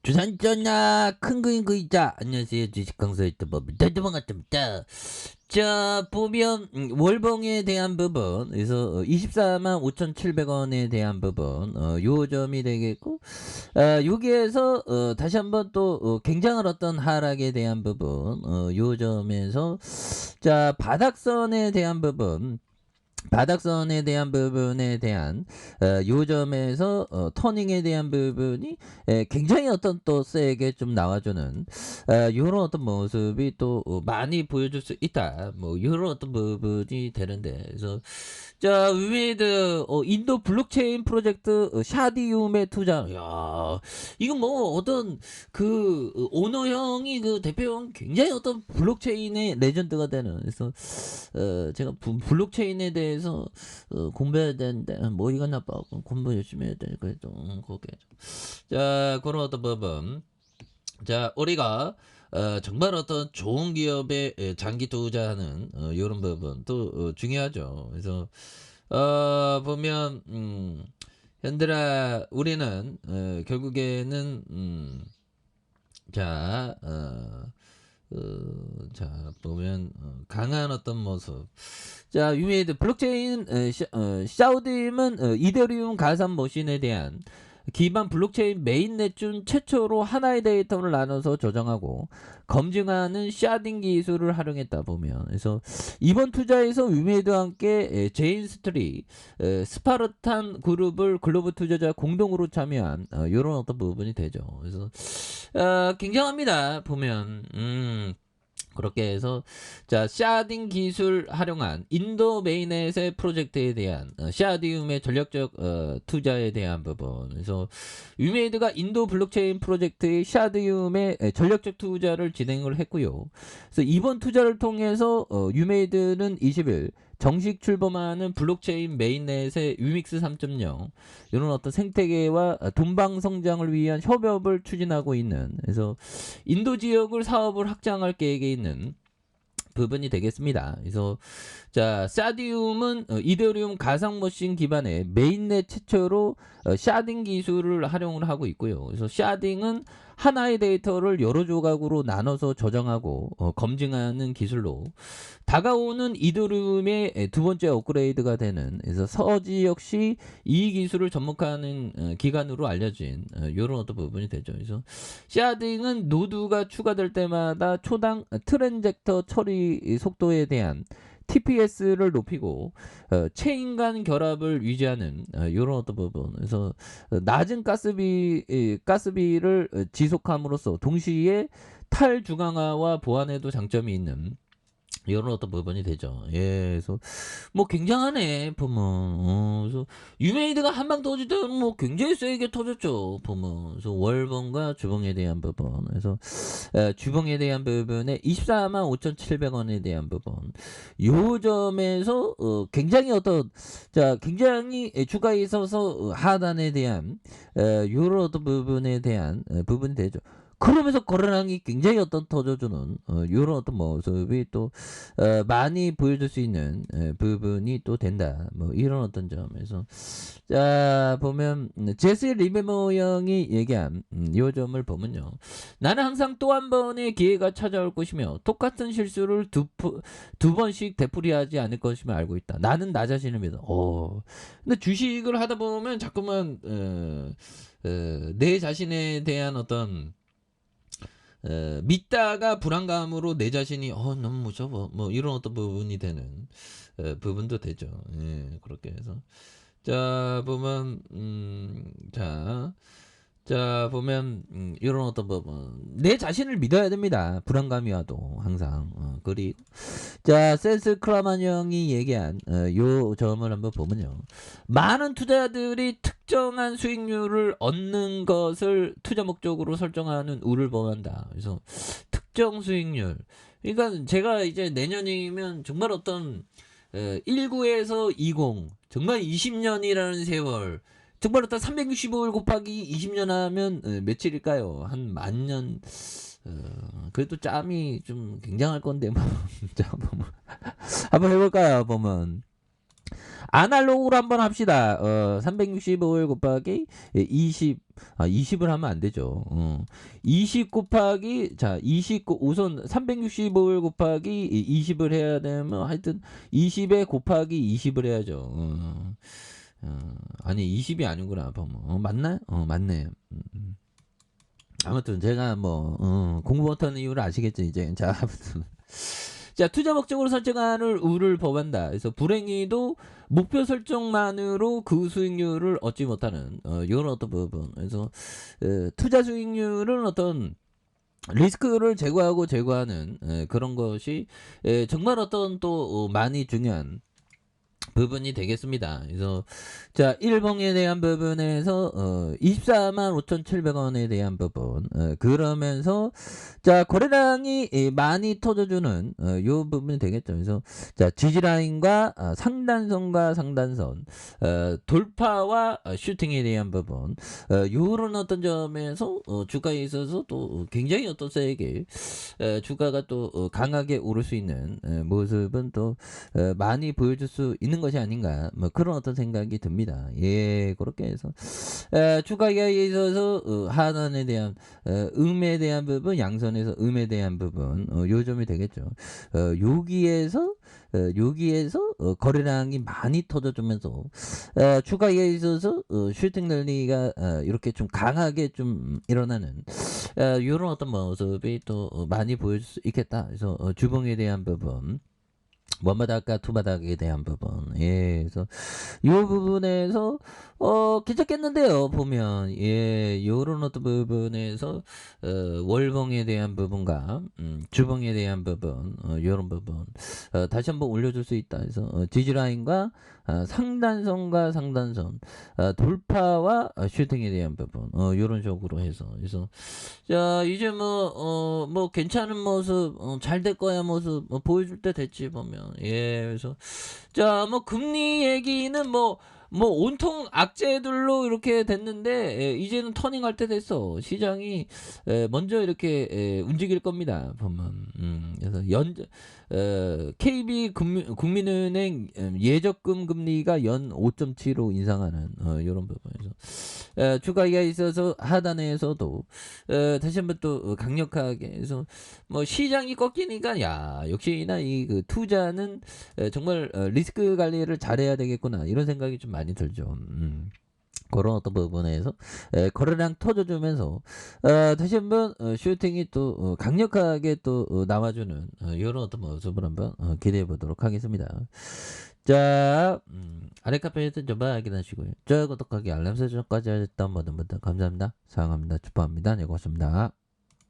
주산전나 큰 그림 그이자 안녕하세요 주식강사 유튜버 대도방같습니다. 자 보면 월봉에 대한 부분 그래서 24만 5,700원에 대한 부분 요 점이 되겠고 여기에서 다시 한번 또 굉장한 어떤 하락에 대한 부분 요 점에서 자 바닥선에 대한 부분 바닥선에 대한 부분에 대한 요점에서 터닝에 대한 부분이 굉장히 어떤 또 세게 좀 나와주는 이런 어떤 모습이 또 많이 보여줄 수 있다. 뭐 이런 어떤 부분이 되는데 그래서 자 위메이드 인도 블록체인 프로젝트 샤디움의 투자. 야 이거 뭐 어떤 그 오너 형이 그 대표 형 굉장히 어떤 블록체인의 레전드가 되는 그래서 제가 블록체인에 대해서 공부해야 되는데 머리가 나빠 공부 열심히 해야 돼 그래도 거기에 자 그런 어떤 부분 자 우리가 정말 어떤 좋은 기업에 장기 투자하는 이런 부분 또 중요하죠. 그래서 보면 현들아 우리는 결국에는 자 자 보면 강한 어떤 모습 자 유메이드 블록체인 샤우딤은 이더리움 가상 머신에 대한 기반 블록체인 메인넷 중 최초로 하나의 데이터를 나눠서 조정하고 검증하는 샤딩 기술을 활용했다 보면 그래서 이번 투자에서 위메이드와 함께 제인 스트리 스파르탄 그룹을 글로벌 투자자 공동으로 참여한 이런 어떤 부분이 되죠. 그래서 굉장합니다 보면 그렇게 해서 자 샤딩 기술 활용한 인도 메인넷의 프로젝트에 대한 샤디움의 전략적 투자에 대한 부분 그래서 유메이드가 인도 블록체인 프로젝트의 샤디움의 전략적 투자를 진행을 했고요. 그래서 이번 투자를 통해서 유메이드는 20일 정식 출범하는 블록체인 메인넷의 유믹스 3.0 이런 어떤 생태계와 동방 성장을 위한 협업을 추진하고 있는 그래서 인도 지역을 사업을 확장할 계획에 있는 부분이 되겠습니다. 그래서 자 사디움은 이더리움 가상 머신 기반의 메인넷 최초로 샤딩 기술을 활용을 하고 있고요. 그래서 샤딩은 하나의 데이터를 여러 조각으로 나눠서 저장하고 검증하는 기술로 다가오는 이더리움의 두 번째 업그레이드가 되는 그래서 서지 역시 이 기술을 접목하는 기간으로 알려진 이런 어떤 부분이 되죠. 그래서 샤딩은 노드가 추가될 때마다 초당 트랜잭터 처리 속도에 대한 TPS를 높이고 체인 간 결합을 유지하는 이런 어떤 부분 그래서 낮은 가스비를 지속함으로써 동시에 탈중앙화와 보안에도 장점이 있는 이런 어떤 부분이 되죠. 예, 그래서 뭐 굉장하네 보면. 그래서 유메이드가 한 방 터지든 뭐 굉장히 세게 터졌죠 보면. 그래서 월봉과 주봉에 대한 부분. 그래서 주봉에 대한 부분에 24만 5,700원에 대한 부분. 요 점에서 굉장히 어떤 자 굉장히 주가에 있어서 하단에 대한 요런 어떤 부분에 대한 부분이 되죠. 그러면서 거래량이 굉장히 어떤 터져주는 이런 어떤 모습이 또 많이 보여줄 수 있는 부분이 또 된다. 뭐 이런 어떤 점에서 자 보면 제시 리메모 형이 얘기한 이 점을 보면요. 나는 항상 또 한 번의 기회가 찾아올 것이며 똑같은 실수를 두 번씩 되풀이하지 않을 것임을 알고 있다. 나는 나 자신을 믿어. 근데 주식을 하다 보면 자꾸만 내 자신에 대한 어떤 믿다가 불안감으로 내 자신이 너무 무서워 뭐 이런 어떤 부분이 되는 부분도 되죠. 예, 그렇게 해서 자 보면 자 보면 이런 어떤 부분 내 자신을 믿어야 됩니다. 불안감이 와도 항상 그리고 자 센스 크라만 형이 얘기한 요 점을 한번 보면요. 많은 투자자들이 특정한 수익률을 얻는 것을 투자 목적으로 설정하는 우를 범한다. 그래서 특정 수익률 그러니까 제가 이제 내년이면 정말 어떤 19에서 20 정말 20년이라는 세월 정말 어떤 365일 곱하기 20년 하면 며칠일까요? 한 만년 그래도 짬이 좀 굉장할 건데 뭐 자, 보면 한번 해볼까요? 보면 아날로그로 한번 합시다. 365일 곱하기 20, 20을 하면 안 되죠. 20 곱하기, 자, 20, 우선 365일 곱하기 20을 해야 되면 하여튼 20에 곱하기 20을 해야죠. 아니, 20이 아니구나. 맞나요? 맞네요. 아무튼 제가 뭐, 공부 못하는 이유를 아시겠죠, 이제. 자, 아무튼. 자, 투자 목적으로 설정하는 우를 범한다. 그래서 불행히도 목표 설정만으로 그 수익률을 얻지 못하는 이런 어떤 부분. 그래서 투자 수익률은 어떤 리스크를 제거하는 그런 것이 정말 어떤 또 많이 중요한 부분이 되겠습니다. 그래서 자, 1봉에 대한 부분에서 24만 5,700원에 대한 부분, 그러면서 자, 거래량이 많이 터져주는 요 부분이 되겠죠. 그래서 자, 지지라인과 상단선과 상단선, 돌파와 슈팅에 대한 부분, 요런 어떤 점에서 주가에 있어서 또 굉장히 어떤 세게 주가가 또 강하게 오를 수 있는 모습은 또 많이 보여줄 수 있는 것이 아닌가, 뭐 그런 어떤 생각이 듭니다. 예, 그렇게 해서 주가에 있어서 하단에 대한 음에 대한 부분, 양선에서 음에 대한 부분, 요 점이 되겠죠. 여기에서 거래량이 많이 터져주면서 주가에 있어서 슈팅 랠리가 이렇게 좀 강하게 좀 일어나는 이런 어떤 모습이 또 많이 보여줄 수 있겠다. 그래서 주봉에 대한 부분, 원바닥과 투바닥에 대한 부분, 예, 그래서 이 부분에서 괜찮겠는데요, 보면. 예, 요런 어떤 부분에서 월봉에 대한 부분과 주봉에 대한 부분, 요런 부분 다시 한번 올려줄 수 있다. 그래서 지지라인과 상단선과 상단선, 돌파와 슈팅에 대한 부분, 요런 식으로 해서. 그래서 자, 이제 뭐 괜찮은 모습, 잘 될 거야 모습 보여줄 때 됐지, 보면. 예, 그래서 자, 뭐 금리 얘기는 뭐 온통 악재들로 이렇게 됐는데, 이제는 터닝할 때 됐어. 시장이 먼저 이렇게 움직일 겁니다, 보면. 그래서 KB 국민은행 예적금 금리가 연 5.75 인상하는 이런 부분에서 주가에 있어서 하단에서도 다시 한번 또 강력하게 해서 뭐 시장이 꺾이니까, 야, 역시나 이 그 투자는 정말 리스크 관리를 잘해야 되겠구나, 이런 생각이 좀 많이 들죠. 그런 어떤 부분에서 거래량 터져주면서 다시 한번 슈팅이 또 강력하게 또 나와주는 이런 어떤 모습을 한번 기대해 보도록 하겠습니다. 자, 아래 카페에서 좀 확인하시고요. 좋아요, 구독하기, 알람 설정까지 하셨던 모든 분들 감사합니다. 사랑합니다. 축복합니다. 네, 고맙습니다.